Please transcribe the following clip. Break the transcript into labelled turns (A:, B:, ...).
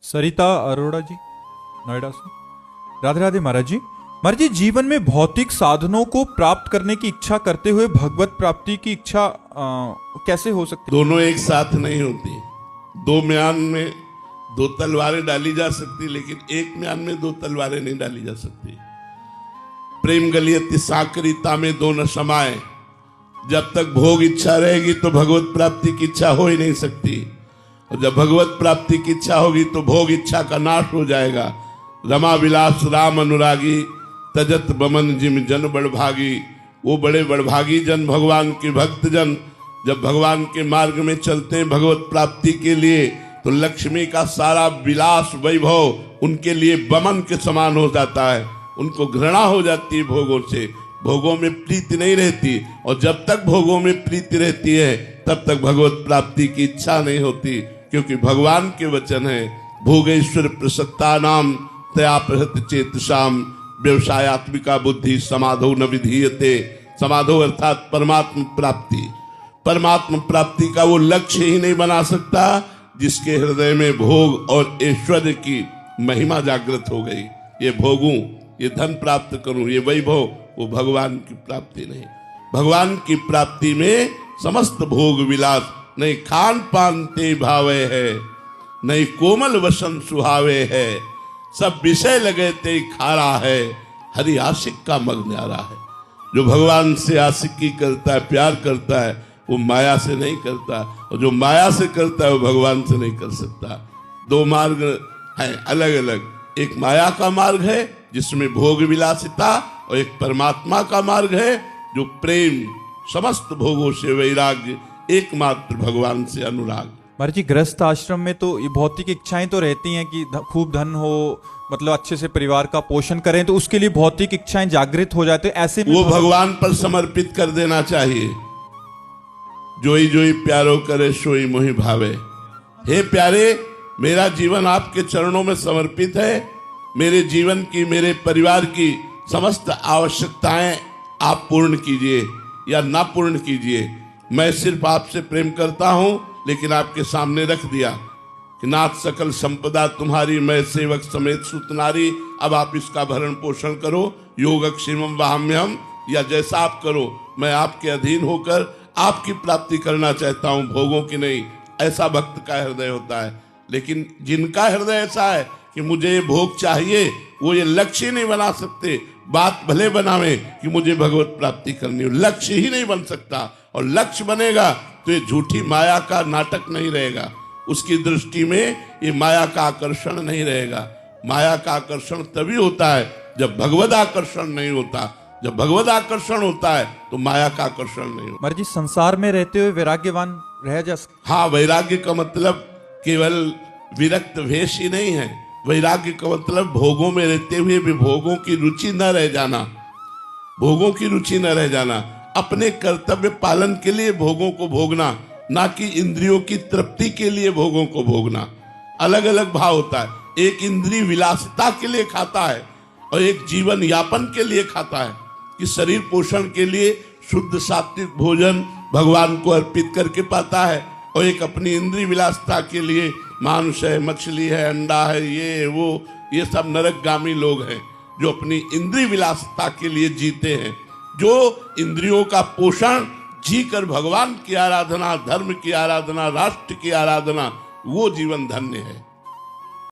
A: सरिता अरोड़ा जी, नोएडा से। राधे राधे महाराज जी। महाराज जी, जीवन में भौतिक साधनों को प्राप्त करने की इच्छा करते हुए भगवत प्राप्ति की इच्छा कैसे हो सकती है?
B: दोनों एक साथ नहीं होती। दो म्यान में दो तलवारें डाली जा सकती, लेकिन एक म्यान में दो तलवारें नहीं डाली जा सकती। प्रेम गलियति साकरिता में दो न समाए। जब तक भोग इच्छा रहेगी तो भगवत प्राप्ति की इच्छा हो ही नहीं सकती, और जब भगवत प्राप्ति की इच्छा होगी तो भोग इच्छा का नाश हो जाएगा। रमा विलास राम अनुरागी, तजत बमन जिम जन बड़भागी। वो बड़े बड़भागी जन भगवान के भक्त जन जब भगवान के मार्ग में चलते हैं भगवत प्राप्ति के लिए, तो लक्ष्मी का सारा विलास वैभव उनके लिए बमन के समान हो जाता है। उनको घृणा हो जाती है भोगों से, भोगों में प्रीति नहीं रहती, और जब तक भोगों में प्रीति रहती है तब तक भगवत प्राप्ति की इच्छा नहीं होती, क्योंकि भगवान के वचन है भोगेश्वर प्रसक्ता नाम तया प्रहत चेतसाम व्यवसायत्मिका बुद्धि समाधो न विधीयते। समाधो अर्थात परमात्म प्राप्ति। परमात्म प्राप्ति का वो लक्ष्य ही नहीं बना सकता जिसके हृदय में भोग और ऐश्वर्य की महिमा जागृत हो गई। ये भोगूं, ये धन प्राप्त करूं, ये वैभव, वो भगवान की प्राप्ति नहीं। भगवान की प्राप्ति में समस्त भोग विलास नहीं खान पान ते भावे है, नहीं कोमल वसन सुहावे है। सब विषय लगे ते खारा है, हरि आशिक का मग न्यारा है। जो भगवान से आशिकी करता है, प्यार करता है, वो माया से नहीं करता, और जो माया से करता है वो भगवान से नहीं कर सकता। दो मार्ग हैं अलग अलग। एक माया का मार्ग है जिसमें भोग विलासिता, और एक परमात्मा का मार्ग है जो प्रेम, समस्त भोगों से वैराग्य, एकमात्र भगवान से अनुराग।
A: महाराज जी, गृहस्थ आश्रम में तो ये भौतिक इच्छाएं तो रहती हैं कि खूब धन हो, मतलब अच्छे से परिवार का पोषण करें, तो उसके लिए भौतिक इच्छाएं जागृत हो जाते, ऐसे में
B: वो भगवान पर समर्पित कर देना चाहिए। जोई जोई प्यारो करे सोई मोहि भावे। हे प्यारे, मेरा जीवन आपके चरणों में समर्पित है। मेरे जीवन की, मेरे परिवार की समस्त आवश्यकताएं आप पूर्ण कीजिए या ना पूर्ण कीजिए। मैं सिर्फ आपसे प्रेम करता हूं, लेकिन आपके सामने रख दिया कि नाथ सकल संपदा तुम्हारी, मैं सेवक समेत सुतनारी। अब आप इसका भरण पोषण करो, योग क्षिमम वाम्यहम, या जैसा आप करो, मैं आपके अधीन होकर आपकी प्राप्ति करना चाहता हूं, भोगों की नहीं। ऐसा भक्त का हृदय होता है। लेकिन जिनका हृदय ऐसा है कि मुझे भोग चाहिए, वो ये लक्ष्य नहीं बना सकते। बात भले बनावे कि मुझे भगवत प्राप्ति करनी हो, लक्ष्य ही नहीं बन सकता। और लक्ष्य बनेगा तो ये झूठी माया का नाटक नहीं रहेगा। उसकी दृष्टि में ये माया का आकर्षण नहीं रहेगा। माया का आकर्षण तभी होता है जब भगवत आकर्षण नहीं होता। जब भगवत आकर्षण होता है तो माया का आकर्षण नहीं होता।
A: महाराज जी, संसार में रहते हुए वैराग्यवान रह जा सकते?
B: हाँ, वैराग्य का मतलब केवल विरक्त वेश ही नहीं है। वैराग्य का मतलब भोगों में रहते हुए भी भोगों की रुचि न रह जाना। भोगों की रुचि न रह जाना, अपने कर्तव्य पालन के लिए भोगों को भोगना, ना कि इंद्रियों की तृप्ति के लिए भोगों को भोगना। अलग अलग भाव होता है। एक इंद्रिय विलासिता के लिए खाता है और एक जीवन यापन के लिए खाता है, कि शरीर पोषण के लिए शुद्ध सात्विक भोजन भगवान को अर्पित करके पाता है, और एक अपनी इंद्रिय विलासिता के लिए मांस है, मछली है, अंडा है, ये वो, ये सब नरकगामी लोग हैं जो अपनी इंद्रिय विलासिता के लिए जीते हैं। जो इंद्रियों का पोषण जीकर भगवान की आराधना, धर्म की आराधना, राष्ट्र की आराधना, वो जीवन धन्य है।